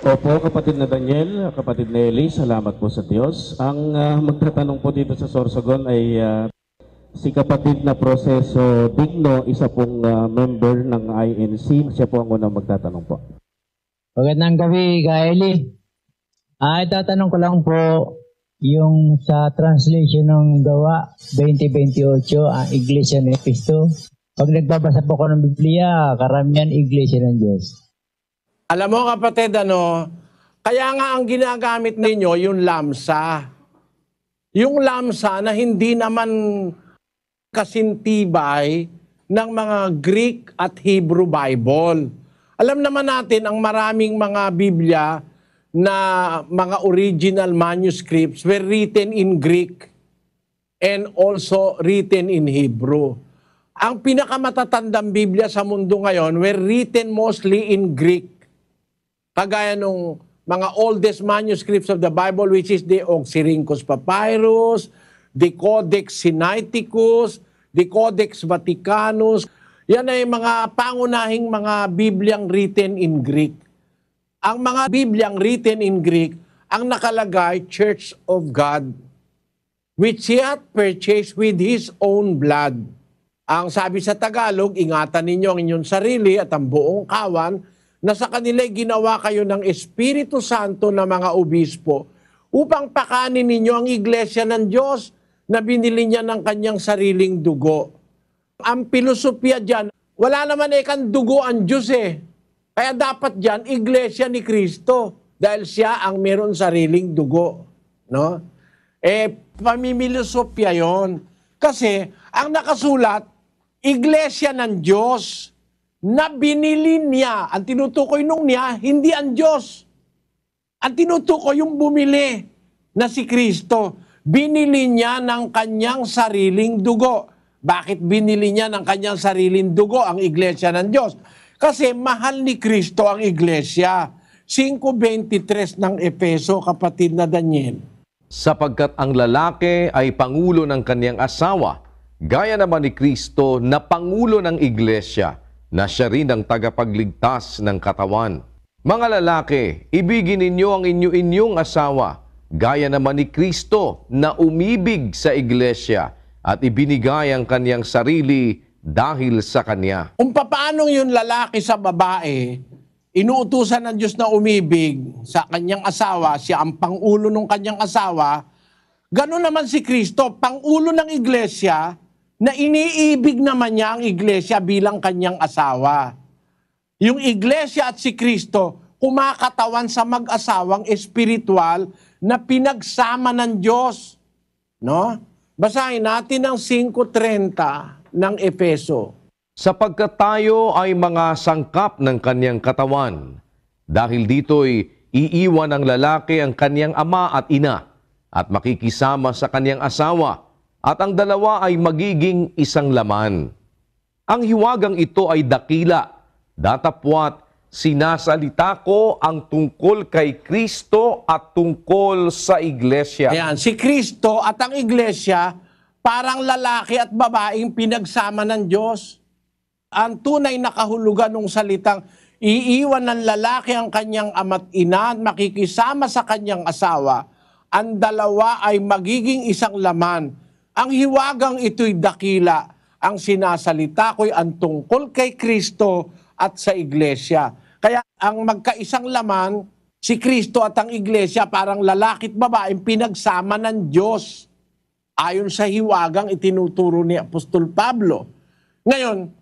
Opo, kapatid na Daniel, kapatid na Eli, salamat po sa Diyos. Ang magtatanong po dito sa Sorsogon ay si kapatid na Proseso Digno, isa pong member ng INC. Siya po ang unang magtatanong po. Magandang gabi, Kaeli. Itatanong ko lang po yung sa translation ng Gawa 20:28, ang Iglesia ni Cristo. Pag nagbabasa po ko ng Biblia, karamihan Iglesia ng Diyos. Alam mo kapatid, kaya nga ang ginagamit ninyo yung lamsa. Yung lamsa na hindi naman kasintibay ng mga Greek at Hebrew Bible. Alam naman natin ang maraming mga Biblia na mga original manuscripts were written in Greek and also written in Hebrew. Ang pinakamatatandang Biblia sa mundo ngayon were written mostly in Greek. Kagaya nung mga oldest manuscripts of the Bible, which is the Oxyrhynchus Papyrus, the Codex Sinaiticus, the Codex Vaticanus. Yan ay mga pangunahing mga Bibliang written in Greek. Ang mga Bibliang written in Greek, ang nakalagay, Church of God, which He hath purchased with His own blood. Ang sabi sa Tagalog, ingatan ninyo ang inyong sarili at ang buong kawan, na sa kanila ginawa kayo ng Espiritu Santo na mga obispo upang pakanin ninyo ang iglesia ng Diyos na binili niya ng kanyang sariling dugo. Ang filosofya dyan, wala naman kang dugo ang Diyos Kaya dapat dyan, iglesia ni Kristo dahil siya ang meron sariling dugo. No? Pamimilosofya yon. Kasi ang nakasulat, iglesia ng Diyos na binili niya. Ang tinutukoy nung niya, hindi ang Diyos. Ang tinutukoy yung bumili na si Kristo. Binili niya ng kanyang sariling dugo. Bakit binili niya ng kanyang sariling dugo ang iglesia ng Diyos? Kasi mahal ni Kristo ang iglesia. 5:23 ng Efeso, kapatid na Daniel. Sapagkat ang lalaki ay pangulo ng kanyang asawa, gaya naman ni Kristo na pangulo ng iglesia, na siya rin ang tagapagligtas ng katawan. Mga lalaki, ibigin ninyo ang inyong asawa, gaya naman ni Kristo na umibig sa iglesia at ibinigay ang kanyang sarili dahil sa kanya. Kung paano yung lalaki sa babae, inuutusan ng Diyos na umibig sa kanyang asawa, siya ang pangulo ng kanyang asawa, ganoon naman si Kristo, pangulo ng iglesia, na iniibig naman niya ang iglesia bilang kanyang asawa. Yung iglesia at si Kristo, kumakatawan sa mag-asawang espiritual na pinagsama ng Diyos. No? Basahin natin ang 5:30 ng Efeso. Sapagkat tayo ay mga sangkap ng kanyang katawan, dahil dito'y iiwan ng lalaki ang kanyang ama at ina, at makikisama sa kanyang asawa, at ang dalawa ay magiging isang laman. Ang hiwagang ito ay dakila, datapwat sinasalita ko ang tungkol kay Kristo at tungkol sa iglesia. Ayan, si Kristo at ang iglesia, parang lalaki at babaeng pinagsama ng Diyos. Ang tunay na kahulugan ng salitang iiwan ng lalaki ang kanyang ama't ina at makikisama sa kanyang asawa, ang dalawa ay magiging isang laman. Ang hiwagang ito'y dakila. Ang sinasalita ko'y ang tungkol kay Kristo at sa iglesia. Kaya ang magkaisang laman, si Kristo at ang iglesia, parang lalaki at babaeng pinagsama ng Diyos. Ayon sa hiwagang itinuturo ni Apostol Pablo. Ngayon,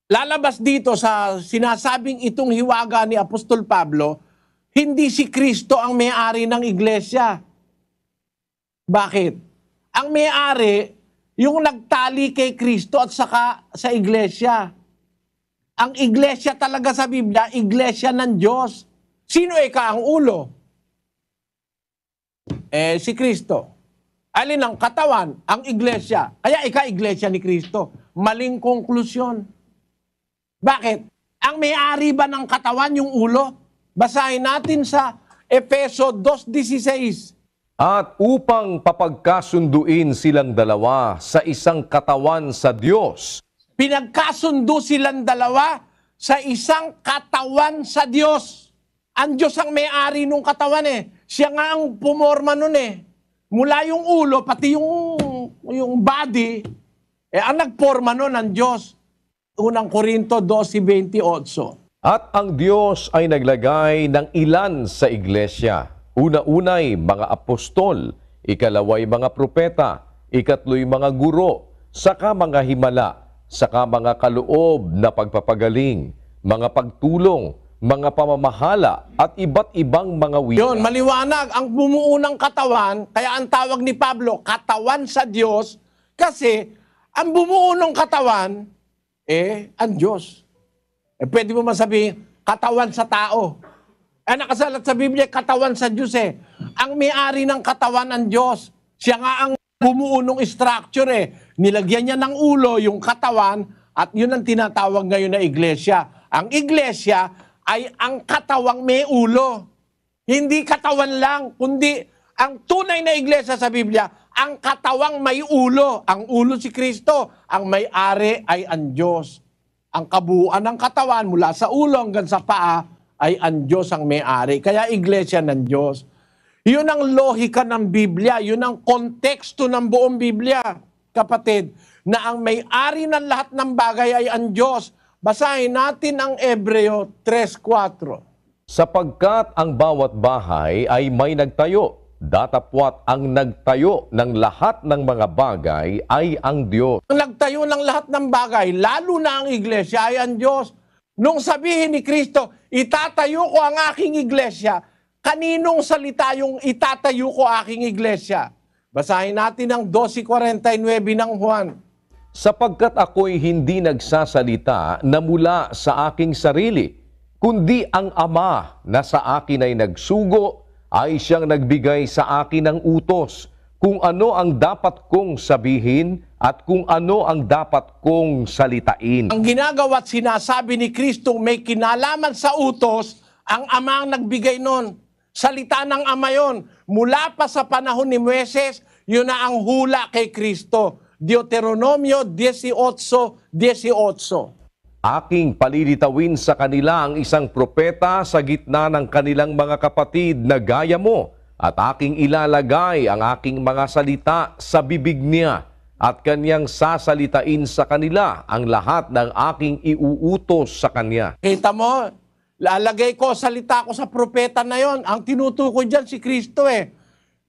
lalabas dito sa sinasabing itong hiwaga ni Apostol Pablo, hindi si Kristo ang may-ari ng iglesia. Bakit? Ang may-ari, yung nagtali kay Kristo at saka sa iglesia. Ang iglesia talaga sa Biblia, iglesia ng Diyos. Sino ang ulo? Si Kristo. Alin ang katawan? Ang iglesia. Kaya iglesia ni Kristo. Maling konklusyon. Bakit? Ang may-ari ba ng katawan yung ulo? Basahin natin sa Efeso 2:16. At upang papagkasunduin silang dalawa sa isang katawan sa Diyos. Pinagkasundo silang dalawa sa isang katawan sa Diyos. Ang Diyos ang may-ari nung katawan eh. Siya nga ang pumorma nun eh. Mula yung ulo, pati yung body, ang nagporma nun ang Diyos. Unang Korinto 12:28. At ang Diyos ay naglagay ng ilan sa iglesia. Una-unay mga apostol, ikalaway mga propeta, ikatloy mga guro, saka mga himala, saka mga kaloob na pagpapagaling, mga pagtulong, mga pamamahala, at iba't ibang mga wika. Yun, maliwanag. Ang bumuo ng katawan, kaya ang tawag ni Pablo, katawan sa Diyos, kasi ang bumuo ng katawan, ang Diyos. Pwede mo masabihin, katawan sa tao. Nakasalat sa Biblia, katawan sa Diyos eh. Ang may-ari ng katawan ang Diyos. Siya nga ang bumuo ng structure eh. Nilagyan niya ng ulo yung katawan at yun ang tinatawag ngayon na iglesia. Ang iglesia ay ang katawang may ulo. Hindi katawan lang, kundi ang tunay na iglesia sa Biblia, ang katawang may ulo. Ang ulo si Kristo, ang may-ari ay ang Diyos. Ang kabuuan ng katawan mula sa ulo hanggang sa paa ay ang Diyos ang may-ari. Kaya iglesia ng Diyos. Yun ang lohika ng Biblia, yun ang konteksto ng buong Biblia, kapatid, na ang may-ari ng lahat ng bagay ay ang Diyos. Basahin natin ang Hebreo 3:4. Sapagkat ang bawat bahay ay may nagtayo, datapwat ang nagtayo ng lahat ng mga bagay ay ang Diyos. Ang nagtayo ng lahat ng bagay, lalo na ang iglesia, ay ang Diyos. Nung sabihin ni Kristo, itatayo ko ang aking iglesia, kaninong salita yung itatayo ko aking iglesia? Basahin natin ang 12:49 ng Juan. Sapagkat ako'y hindi nagsasalita na mula sa aking sarili, kundi ang Ama na sa akin ay nagsugo, ay siyang nagbigay sa akin ng utos, kung ano ang dapat kong sabihin at kung ano ang dapat kong salitain. Ang ginagawa at sinasabi ni Kristo may kinalaman sa utos, ang Ama ang nagbigay nun. Salita ng Ama yon. Mula pa sa panahon ni Moises, yun na ang hula kay Kristo. Deuteronomio 18:18. Aking palilitawin sa kanila ang isang propeta sa gitna ng kanilang mga kapatid na gaya mo, at aking ilalagay ang aking mga salita sa bibig niya, at kanyang sasalitain sa kanila ang lahat ng aking iuutos sa kanya. Kita mo, lalagay ko, salita ko sa propeta na yon. Ang tinutukoy dyan si Kristo eh.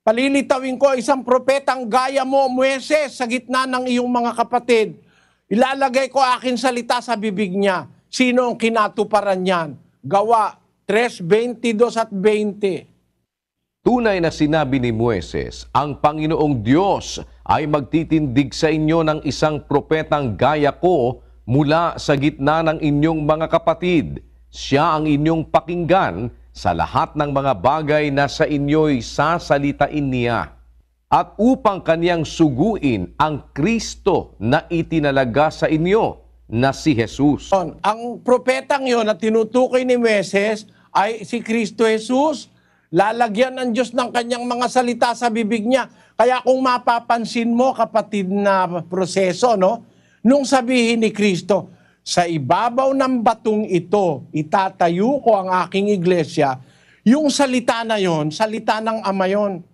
Palilitawin ko isang propetang gaya mo, Moises, sa gitna ng iyong mga kapatid. Ilalagay ko aking salita sa bibig niya. Sino ang kinatuparan niyan? Gawa 3:22 at 20. Tunay na sinabi ni Moises, ang Panginoong Diyos ay magtitindig sa inyo ng isang propetang gaya ko mula sa gitna ng inyong mga kapatid. Siya ang inyong pakinggan sa lahat ng mga bagay na sa inyo'y sasalitain niya. At upang kaniyang suguin ang Kristo na itinalaga sa inyo, na si Jesus. Ang propetang yon na tinutukoy ni Moises ay si Kristo Jesus. Lalagyan ng Diyos ng kanyang mga salita sa bibig niya. Kaya kung mapapansin mo, kapatid na proseso, no? Nung sabihin ni Kristo, sa ibabaw ng batong ito, itatayo ko ang aking iglesia, yung salita na yon, salita ng Ama yon.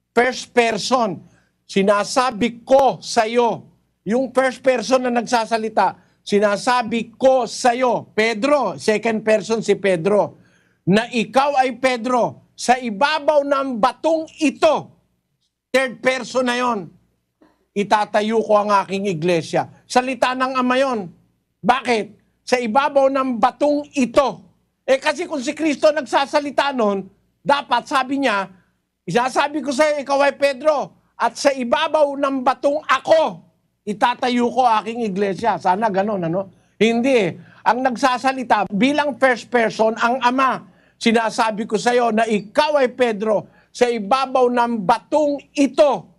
First person, sinasabi ko sa iyo. Yung first person na nagsasalita, sinasabi ko sa iyo. Pedro, second person si Pedro, na ikaw ay Pedro, sa ibabaw ng batong ito, third person na yon, itatayo ko ang aking iglesia. Salita ng Ama yon. Bakit? Sa ibabaw ng batong ito. Kasi kung si Kristo nagsasalita nun, dapat sabi niya, isasabi ko sa iyo, ikaw ay Pedro, at sa ibabaw ng batong ako, itatayo ko aking iglesia. Sana ganun, ano? Hindi. Ang nagsasalita bilang first person, ang Ama. Sinasabi ko sa iyo na ikaw ay Pedro, sa ibabaw ng batong ito,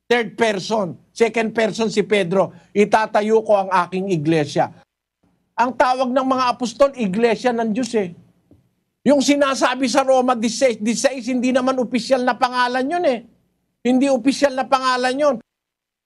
third person, second person si Pedro, itatayo ko ang aking iglesia. Ang tawag ng mga apostol, iglesia ng Diyos eh. Yung sinasabi sa Roma 16, hindi naman opisyal na pangalan yun eh. Hindi opisyal na pangalan yun.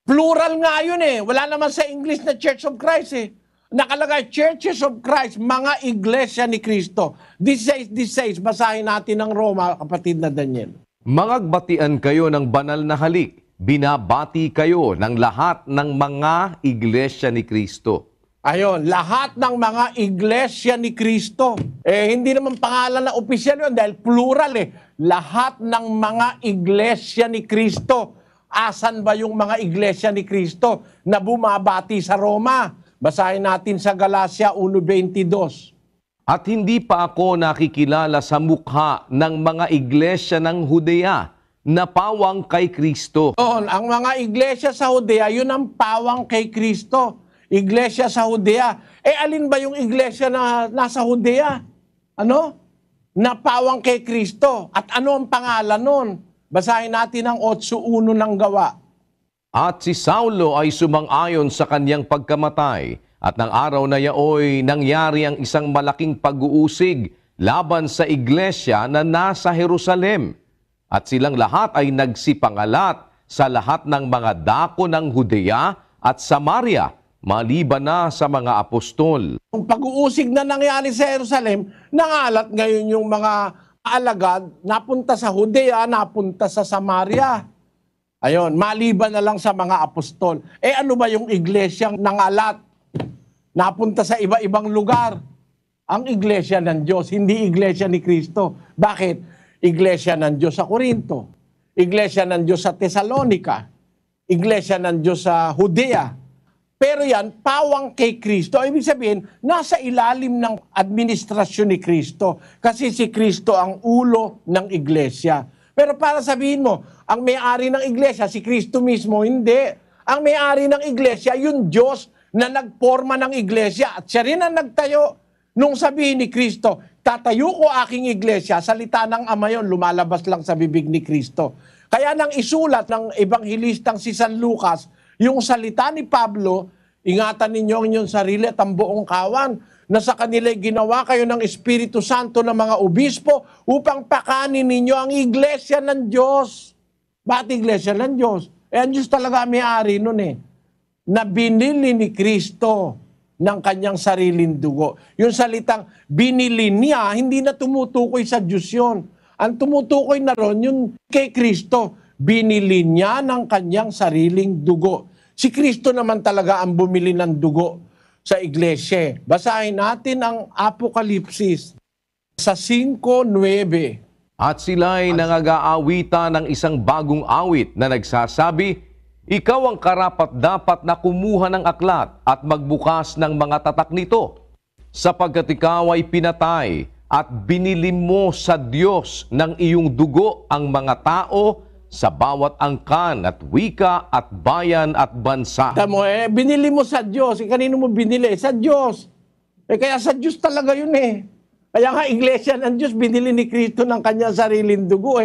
Plural nga yun eh. Wala naman sa English na Church of Christ eh. Nakalagay, Churches of Christ, mga iglesia ni Kristo. This says, basahin natin ng Roma, kapatid na Daniel. Mangagbatian kayo ng banal na halik. Binabati kayo ng lahat ng mga iglesia ni Kristo. Ayon, lahat ng mga iglesia ni Kristo. Hindi naman pangalan na opisyal yun dahil plural Lahat ng mga iglesia ni Kristo. Asan ba yung mga iglesia ni Kristo na bumabati sa Roma? Basahin natin sa Galacia 1:22. At hindi pa ako nakikilala sa mukha ng mga iglesia ng Judea na pawang kay Kristo. Ang mga iglesia sa Judea, yun ang pawang kay Kristo. Iglesia sa Judea. Alin ba yung iglesia na nasa Judea? Na pawang kay Kristo. At ano ang pangalan nun? Basahin natin ang 8:1 ng Gawa. At si Saulo ay sumang-ayon sa kanyang pagkamatay, at ng araw na yaoy nangyari ang isang malaking pag-uusig laban sa iglesia na nasa Jerusalem. At silang lahat ay nagsipangalat sa lahat ng mga dako ng Judea at Samaria, maliban na sa mga apostol. Kung pag-uusig na nangyari sa Jerusalem, nangalat ngayon yung mga alagad, napunta sa Judea, napunta sa Samaria. Ayon, maliban na lang sa mga apostol. Ano ba yung iglesyang nangalat? Napunta sa iba-ibang lugar. Ang iglesia ng Diyos, hindi iglesia ni Kristo. Bakit? Iglesia ng Diyos sa Corinto. Iglesia ng Diyos sa Thessalonica. Iglesia ng Diyos sa Judea. Pero yan, pawang kay Kristo. Ibig sabihin, nasa ilalim ng administrasyon ni Kristo. Kasi si Kristo ang ulo ng iglesia. Pero para sabihin mo, ang may-ari ng iglesia, si Kristo mismo, hindi. Ang may-ari ng iglesia, yung Diyos na nagporma ng iglesia. At siya rin ang nagtayo. Nung sabihin ni Kristo, tatayo ko aking iglesia, salita ng Ama yun, lumalabas lang sa bibig ni Kristo. Kaya nang isulat ng ebanghilistang si San Lucas, yung salita ni Pablo, ingatan ninyo ang inyong sarili at ang buong kawan, na sa kanila ginawa kayo ng Espiritu Santo ng mga obispo upang pakanin ninyo ang iglesia ng Diyos. Bakit iglesia ng Diyos? Ang Diyos talaga may-ari nun na binili ni Kristo ng kanyang sariling dugo. Yung salitang binili niya, hindi na tumutukoy sa Diyos yun. Ang tumutukoy na ron, yung kay Kristo, binili niya ng kanyang sariling dugo. Si Kristo naman talaga ang bumili ng dugo sa iglesia. Basahin natin ang Apokalipsis sa 5:9. At sila'y nangag-aawitan ng isang bagong awit na nagsasabi, ikaw ang karapat-dapat na kumuha ng aklat at magbukas ng mga tatak nito, sapagkat ikaw ay pinatay at binili mo sa Diyos ng iyong dugo ang mga tao sa bawat angkan at wika at bayan at bansa. Tamo binili mo sa Diyos. Kanino mo binili? Sa Diyos. Kaya sa Diyos talaga yun Kaya nga iglesia ng Diyos, binili ni Kristo ng kanyang sariling dugo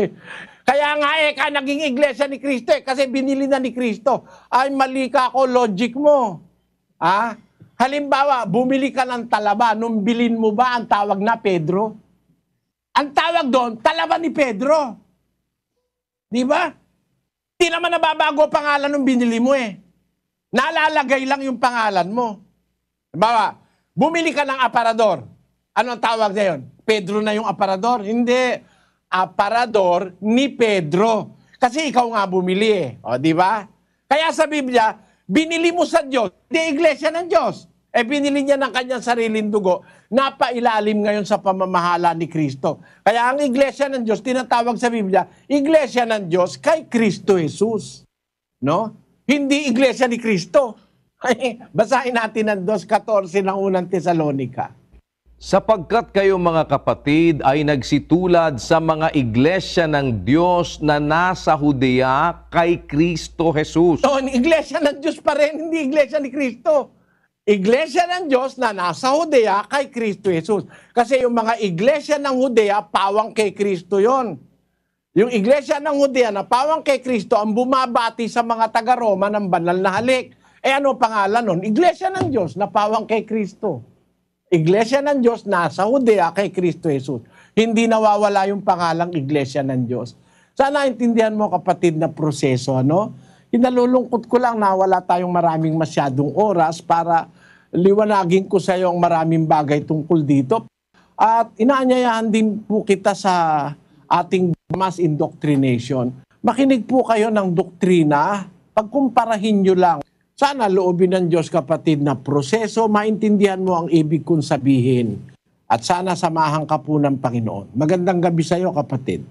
Kaya nga ka naging iglesia ni Kristo kasi binili na ni Kristo. Ay mali ka ako, logic mo. Halimbawa, bumili ka ng talaba, nung bilin mo ba ang tawag na Pedro? Ang tawag doon, talaba ni Pedro. Di ba? Di naman nababago pangalan ng binili mo Nalalagay lang yung pangalan mo. Diba? Bumili ka ng aparador. Ano ang tawag na yun? Pedro na yung aparador? Hindi. Aparador ni Pedro. Kasi ikaw nga bumili O, di ba? Kaya sa Biblia, binili mo sa Diyos. Hindi iglesia ng Diyos. Binili niya ng kanyang sariling dugo. Napailalim ngayon sa pamamahala ni Kristo. Kaya ang iglesia ng Diyos, tinatawag sa Biblia, iglesia ng Diyos kay Kristo Jesus. No? Hindi iglesia ni Kristo. Basahin natin ang 2:14 ng unang Thessalonica. Sapagkat kayo mga kapatid ay nagsitulad sa mga iglesia ng Diyos na nasa Judea kay Kristo Jesus. So, iglesia ng Diyos pa rin, hindi iglesia ni Kristo. Iglesia ng Diyos na nasa Judea kay Kristo Jesus. Kasi yung mga iglesia ng Judea, pawang kay Kristo yon. Yung iglesia ng Judea na pawang kay Kristo ang bumabati sa mga taga-Roma ng banal na halik. Ano pangalan nun? Iglesia ng Diyos na pawang kay Kristo. Iglesia ng Diyos nasa Judea kay Kristo Jesus. Hindi nawawala yung pangalang iglesia ng Diyos. Sana intindihan mo kapatid na proseso, Inalulungkot ko lang na wala tayong maraming masyadong oras para liwanagin ko sa iyo ang maraming bagay tungkol dito. At inaanyayahan din po kita sa ating mass indoctrination. Makinig po kayo ng doktrina, pagkumparahin nyo lang. Sana loobin ng Diyos, kapatid, na proseso, maintindihan mo ang ibig kong sabihin. At sana samahan ka po ng Panginoon. Magandang gabi sa iyo, kapatid.